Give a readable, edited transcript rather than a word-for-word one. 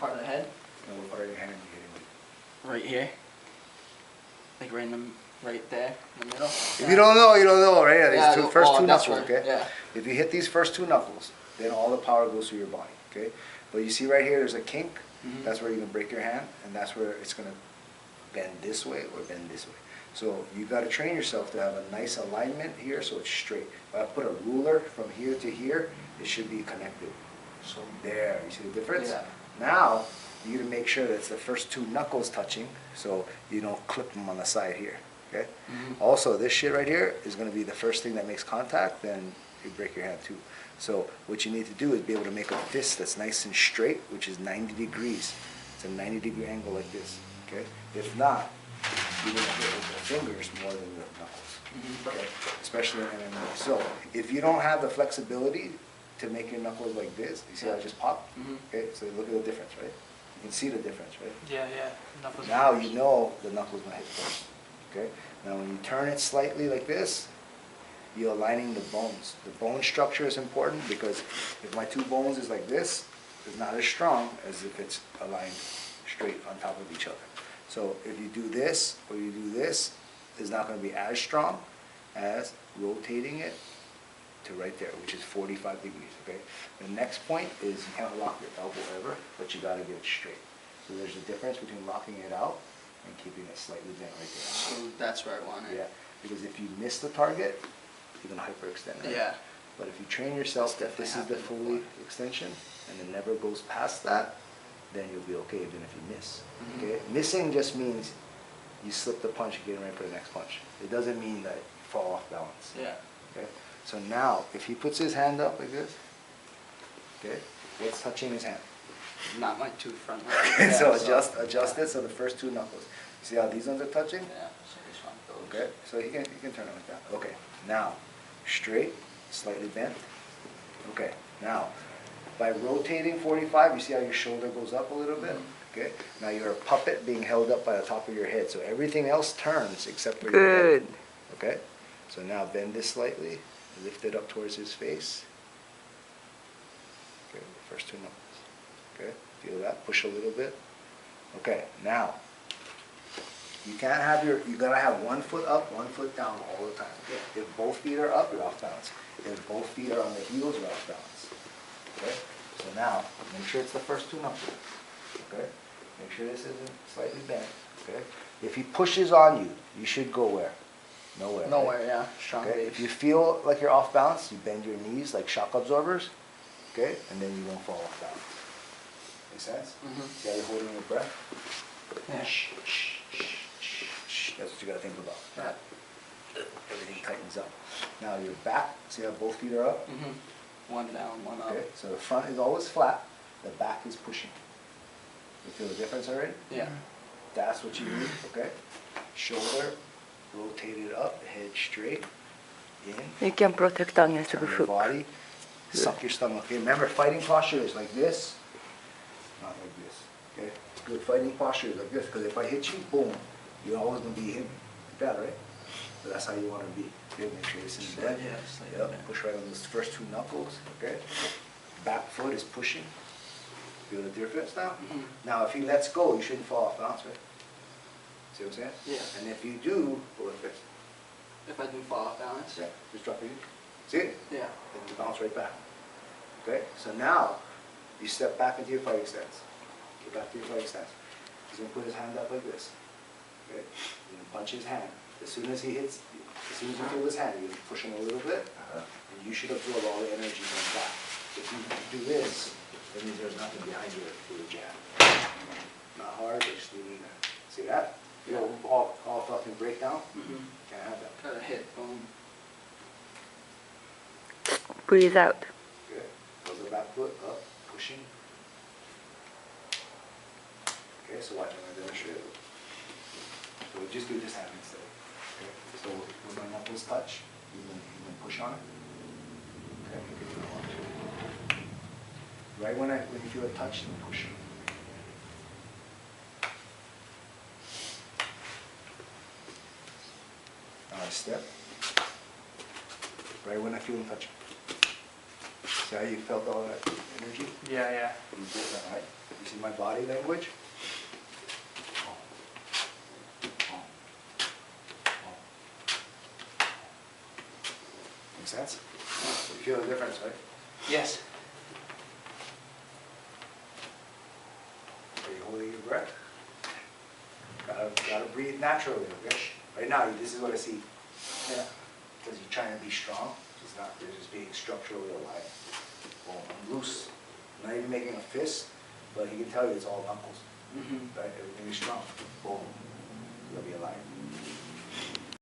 part of the head? No, what part of your hand are you hitting with? Right here. Like right there in the middle. If you don't know, you don't know, right? Yeah, These first two that's knuckles, right. okay? Yeah. If you hit these first two knuckles, then all the power goes through your body, okay? But you see right here, there's a kink. That's where you're gonna break your hand, and that's where it's gonna bend this way or bend this way. So you got to train yourself to have a nice alignment here, so it's straight. If I put a ruler from here to here, it should be connected. So there, you see the difference? Yeah. Now you got to make sure that it's the first two knuckles touching, so you don't clip them on the side here. Okay. Also, this shit right here is going to be the first thing that makes contact. Then you break your hand too. So what you need to do is be able to make a fist that's nice and straight, which is 90 degrees. It's a 90-degree angle like this. Okay. If not, you're going to hit with the fingers more than the knuckles. Okay. Especially in MMA. So if you don't have the flexibility to make your knuckles like this, you see how I just pop? Okay. So look at the difference, right? You can see the difference, right? Yeah, yeah. Knuckles now you know the knuckle's going to hit first. Okay. Now when you turn it slightly like this, you're aligning the bones. The bone structure is important because if my two bones is like this, it's not as strong as if it's aligned straight on top of each other. So if you do this or you do this, it's not going to be as strong as rotating it to right there, which is 45 degrees, okay? The next point is you can't lock your elbow ever, but you got to get it straight. So there's a difference between locking it out and keeping it slightly bent right there. So that's where I want it. Yeah, because if you miss the target, you're going to hyperextend, right? Yeah. But if you train yourself that this is the fully extension and it never goes past that, then you'll be okay even if you miss. Okay? Missing just means you slip the punch and get ready for the next punch. It doesn't mean that you fall off balance. Yeah. Okay? So now, if he puts his hand up like this, okay, what's touching his hand? Not my two front. So adjust it so the first two knuckles. You see how these ones are touching? Yeah. So this one goes. Okay. So you can turn it like that. Okay. Now, straight, slightly bent. Okay. Now, by rotating 45, you see how your shoulder goes up a little bit? Okay. Now you're a puppet being held up by the top of your head. So everything else turns except for your head. Okay. So now bend this slightly. Lift it up towards his face. Okay. First two knuckles. Okay, feel that? Push a little bit. Okay, now, you can't have you gotta have one foot up, one foot down all the time. Okay? If both feet are up, you're off balance. If both feet are on the heels, you're off balance. Okay, so now, make sure it's the first two knuckles. Okay, make sure this isn't slightly bent. Okay, if he pushes on you, you should go where? Nowhere. Nowhere, right? yeah. Strong Okay, base. if you feel like you're off balance, you bend your knees like shock absorbers. Okay, and then you won't fall off balance. Make sense? See how you're holding your breath? Yeah. Shh, shh, shh, shh, shh. That's what you got to think about. Yeah. Everything tightens up. Now your back, see how both feet are up? One down, one up. Okay, so the front is always flat, the back is pushing. You feel the difference already? Yeah. That's what you need, okay? Shoulder rotated up, head straight, in. You can protect against the Turn your hook. body, suck your stomach in. Remember, fighting posture is like this, not like this. Okay? Good fighting posture is like this, because if I hit you, boom, you're always going to be hitting like that, right? So that's how you want to be. Okay, make sure this is bent. Yeah, slightly Yep. bent. Push right on those first two knuckles. Okay. Back foot is pushing. Feel the difference now? Now, if he lets go, you shouldn't fall off balance, right? See what I'm saying? Yeah. And if you do, go like this. If I do fall off balance. Yeah. Just drop it in. See it? Yeah. And you bounce right back. Okay? So now, you step back into your fighting stance. Get back to your fighting stance. He's going to put his hand up like this. Okay? You're going to punch his hand. As soon as he hits, as soon as you feel his hand, you're going to push him a little bit. And you should absorb all the energy going back. If you do this, that means there's nothing behind you for the jab. Not hard, but just leaning there. See that? You know, all fucking breakdown. Can't have that. Gotta hit, boom. Breathe out. Good. Goes the back foot up, pushing. Okay, so watch, I'm going to demonstrate it. So we just do this hand instead. Okay, so when my knuckles touch, you can push on it. Okay, you can watch. Right when you feel it touch, then push. Now I step. Right when I feel him touch. See how you felt all that energy? Yeah, yeah. You did that, right? You see my body language? Make sense? You feel the difference, right? Yes. Are you holding your breath? Gotta breathe naturally, okay? Right now, this is what I see. Yeah. Because you're trying to be strong. It's not, you're just being structurally alive. Boom, I'm loose. I'm not even making a fist, but he can tell you it's all knuckles. Mm-hmm. Right? Everything is strong. Boom. You'll be alive.